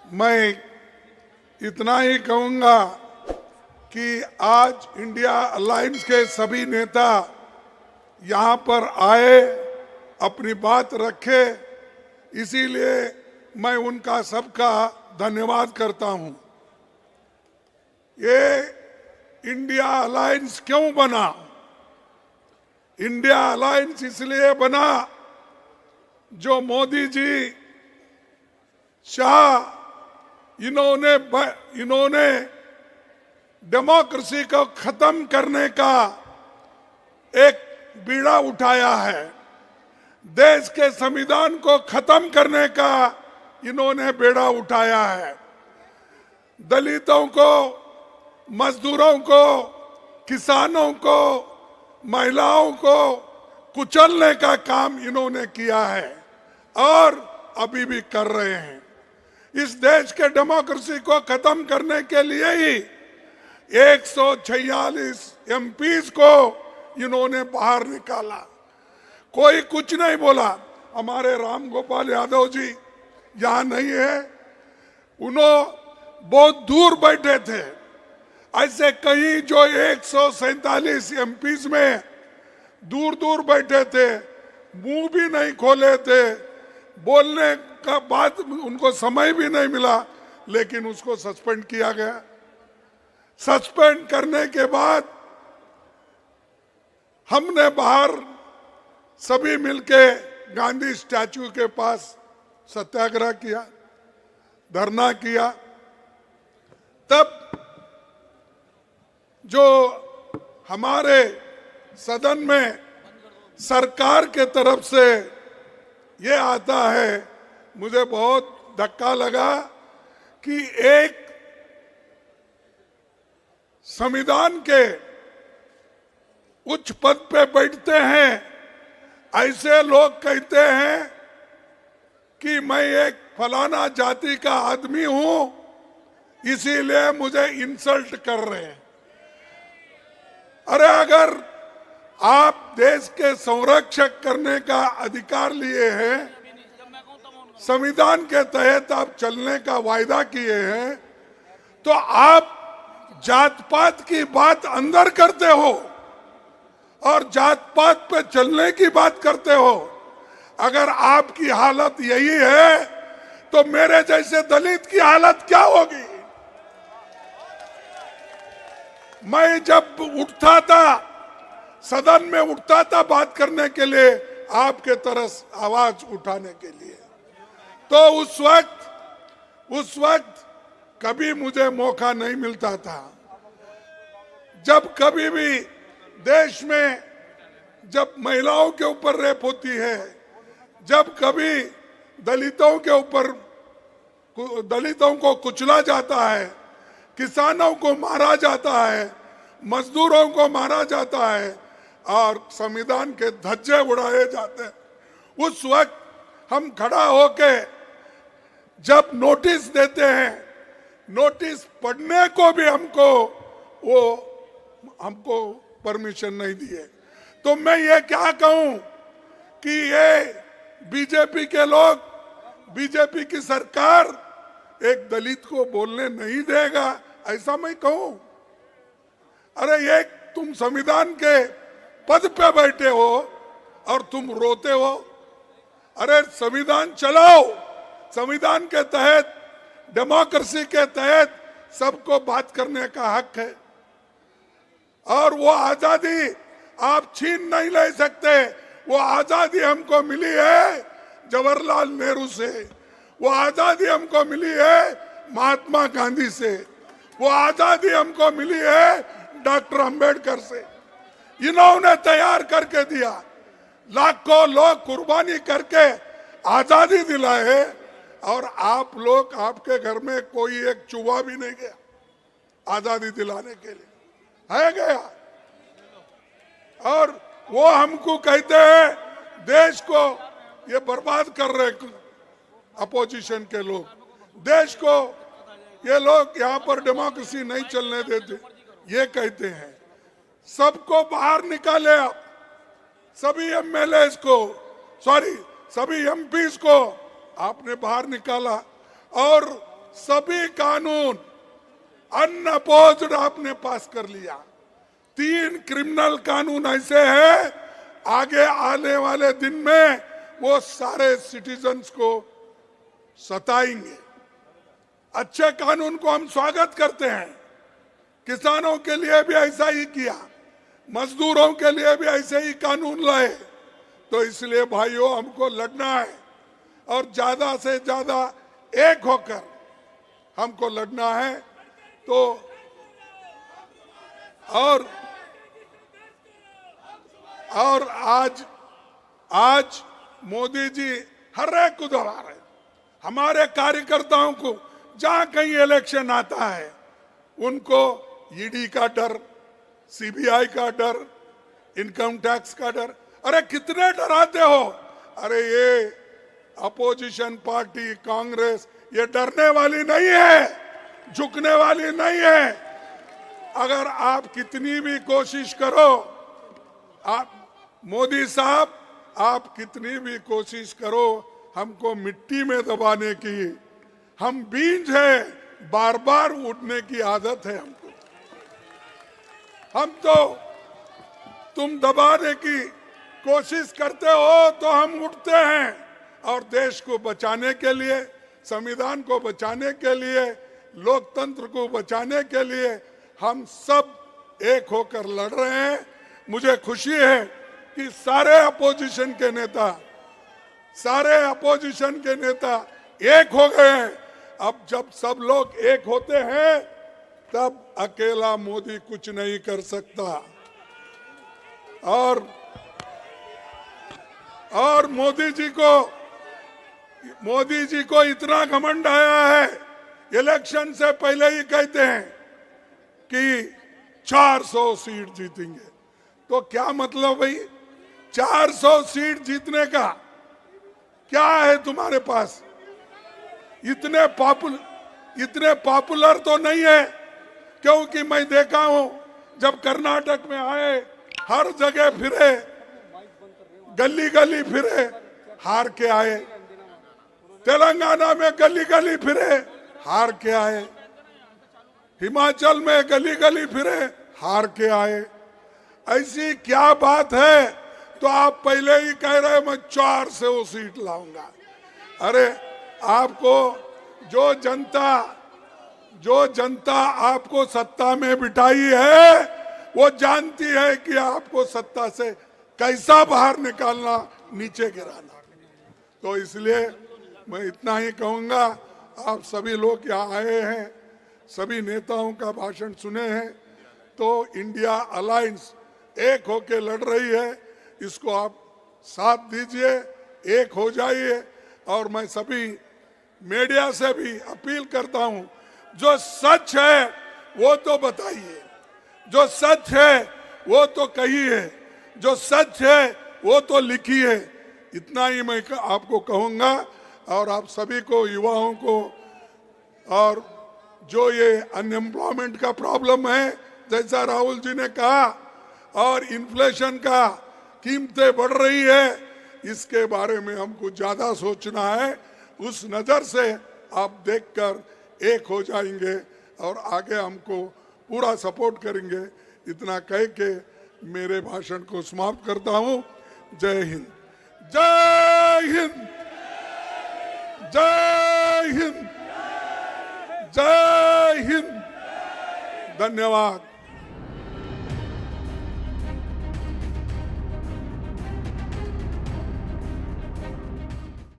मैं इतना ही कहूंगा कि आज इंडिया अलायंस के सभी नेता यहाँ पर आए, अपनी बात रखे, इसीलिए मैं उनका सबका धन्यवाद करता हूँ। ये इंडिया अलायंस क्यों बना? इंडिया अलायंस इसलिए बना जो मोदी जी, शाह, इन्होंने डेमोक्रेसी को खत्म करने का एक बीड़ा उठाया है। देश के संविधान को खत्म करने का इन्होंने बेड़ा उठाया है। दलितों को, मजदूरों को, किसानों को, महिलाओं को कुचलने का काम इन्होंने किया है और अभी भी कर रहे हैं। इस देश के डेमोक्रेसी को खत्म करने के लिए ही 146 एमपीज को इन्होंने बाहर निकाला। कोई कुछ नहीं बोला। हमारे राम गोपाल यादव जी यहाँ नहीं है, उन्होंने बहुत दूर बैठे थे। ऐसे कई जो 147 एमपीज में दूर दूर बैठे थे, मुंह भी नहीं खोले थे, बोलने का बात उनको समय भी नहीं मिला, लेकिन उसको सस्पेंड किया गया। सस्पेंड करने के बाद हमने बाहर सभी मिलके गांधी स्टैचू के पास सत्याग्रह किया, धरना किया। तब जो हमारे सदन में सरकार के तरफ से ये आता है, मुझे बहुत धक्का लगा कि एक संविधान के उच्च पद पे बैठते हैं ऐसे लोग कहते हैं कि मैं एक फलाना जाति का आदमी हूं, इसीलिए मुझे इंसल्ट कर रहे हैं। अरे अगर आप देश के संरक्षक करने का अधिकार लिए हैं, संविधान के तहत आप चलने का वायदा किए हैं, तो आप जात पात की बात अंदर करते हो और जात पात पे चलने की बात करते हो। अगर आपकी हालत यही है तो मेरे जैसे दलित की हालत क्या होगी? मैं जब उठता था, सदन में उठता था बात करने के लिए, आपके तरफ आवाज उठाने के लिए, तो उस वक्त कभी मुझे मौका नहीं मिलता था। जब कभी भी देश में जब महिलाओं के ऊपर रेप होती है, जब कभी दलितों के ऊपर, दलितों को कुचला जाता है, किसानों को मारा जाता है, मजदूरों को मारा जाता है और संविधान के धज्जे उड़ाए जाते हैं, उस वक्त हम खड़ा होके जब नोटिस देते हैं, नोटिस पढ़ने को भी हमको परमिशन नहीं दिए। तो मैं ये क्या कहूं कि ये बीजेपी के लोग, बीजेपी की सरकार एक दलित को बोलने नहीं देगा, ऐसा मैं कहूं? अरे ये तुम संविधान के पद पे बैठे हो और तुम रोते हो। अरे संविधान चलाओ, संविधान के तहत, डेमोक्रेसी के तहत सबको बात करने का हक है और वो आजादी आप छीन नहीं ले सकते। वो आजादी हमको मिली है जवाहरलाल नेहरू से, वो आजादी हमको मिली है महात्मा गांधी से, वो आजादी हमको मिली है डॉक्टर अंबेडकर से। इन्होंने तैयार करके दिया, लाखों लोग कुर्बानी करके आजादी दिलाए और आप लोग, आपके घर में कोई एक चूहा भी नहीं गया आजादी दिलाने के लिए, है गया? और वो हमको कहते हैं देश को ये बर्बाद कर रहे अपोजिशन के लोग, देश को ये लोग यहाँ पर डेमोक्रेसी नहीं चलने देते, ये कहते हैं। सबको बाहर निकाले आप, सभी एमएलए को, सॉरी सभी एमपीज को आपने बाहर निकाला और सभी कानून अनअपोज्ड आपने पास कर लिया। 3 क्रिमिनल कानून ऐसे हैं, आगे आने वाले दिन में वो सारे सिटीजन्स को सताएंगे। अच्छे कानून को हम स्वागत करते हैं। किसानों के लिए भी ऐसा ही किया, मजदूरों के लिए भी ऐसे ही कानून लाए। तो इसलिए भाइयों, हमको लड़ना है और ज्यादा से ज्यादा एक होकर हमको लड़ना है। तो और आज मोदी जी हर एक को दबा रहे। हमारे कार्यकर्ताओं को जहां कहीं इलेक्शन आता है, उनको ईडी का डर, सीबीआई का डर, इनकम टैक्स का डर। अरे कितने डराते हो? अरे ये अपोजिशन पार्टी कांग्रेस ये डरने वाली नहीं है, झुकने वाली नहीं है। अगर आप कितनी भी कोशिश करो, आप मोदी साहब, आप कितनी भी कोशिश करो हमको मिट्टी में दबाने की, हम बीज हैं, बार बार उठने की आदत है हमको। हम तो तुम दबाने की कोशिश करते हो तो हम उठते हैं, और देश को बचाने के लिए, संविधान को बचाने के लिए, लोकतंत्र को बचाने के लिए हम सब एक होकर लड़ रहे हैं। मुझे खुशी है कि सारे अपोजिशन के नेता एक हो गए हैं। अब जब सब लोग एक होते हैं, तब अकेला मोदी कुछ नहीं कर सकता। और मोदी जी को इतना घमंड आया है, इलेक्शन से पहले ही कहते हैं कि 400 सीट जीतेंगे। तो क्या मतलब भाई? 400 सीट जीतने का क्या है तुम्हारे पास? इतने पॉपुलर तो नहीं है, क्योंकि मैं देखा हूं जब कर्नाटक में आए, हर जगह फिरे, गली गली फिरे, हार के आए। तेलंगाना में गली गली फिरे, हार के आए। हिमाचल में गली गली फिरे, हार के आए। ऐसी क्या बात है? तो आप पहले ही कह रहे मैं 400 सीट लाऊंगा। अरे आपको जो जनता आपको सत्ता में बिठाई है, वो जानती है कि आपको सत्ता से कैसा बाहर निकालना, नीचे गिराना। तो इसलिए मैं इतना ही कहूंगा। आप सभी लोग यहाँ आए हैं, सभी नेताओं का भाषण सुने हैं, तो इंडिया अलायंस एक होके लड़ रही है। इसको आप साथ दीजिए, एक हो जाइए। और मैं सभी मीडिया से भी अपील करता हूं, जो सच है वो तो बताइए, जो सच है वो तो कहिए, जो सच है वो तो लिखिए। इतना ही मैं आपको कहूंगा। और आप सभी को, युवाओं को, और जो ये अनएम्प्लॉयमेंट का प्रॉब्लम है, जैसा राहुल जी ने कहा, और इन्फ्लेशन का कीमतें बढ़ रही है, इसके बारे में हमको ज्यादा सोचना है। उस नजर से आप देखकर एक हो जाएंगे और आगे हमको पूरा सपोर्ट करेंगे। इतना कह के मेरे भाषण को समाप्त करता हूं। जय हिंद, जय हिंद, जय हिंद, जय हिंद। धन्यवाद।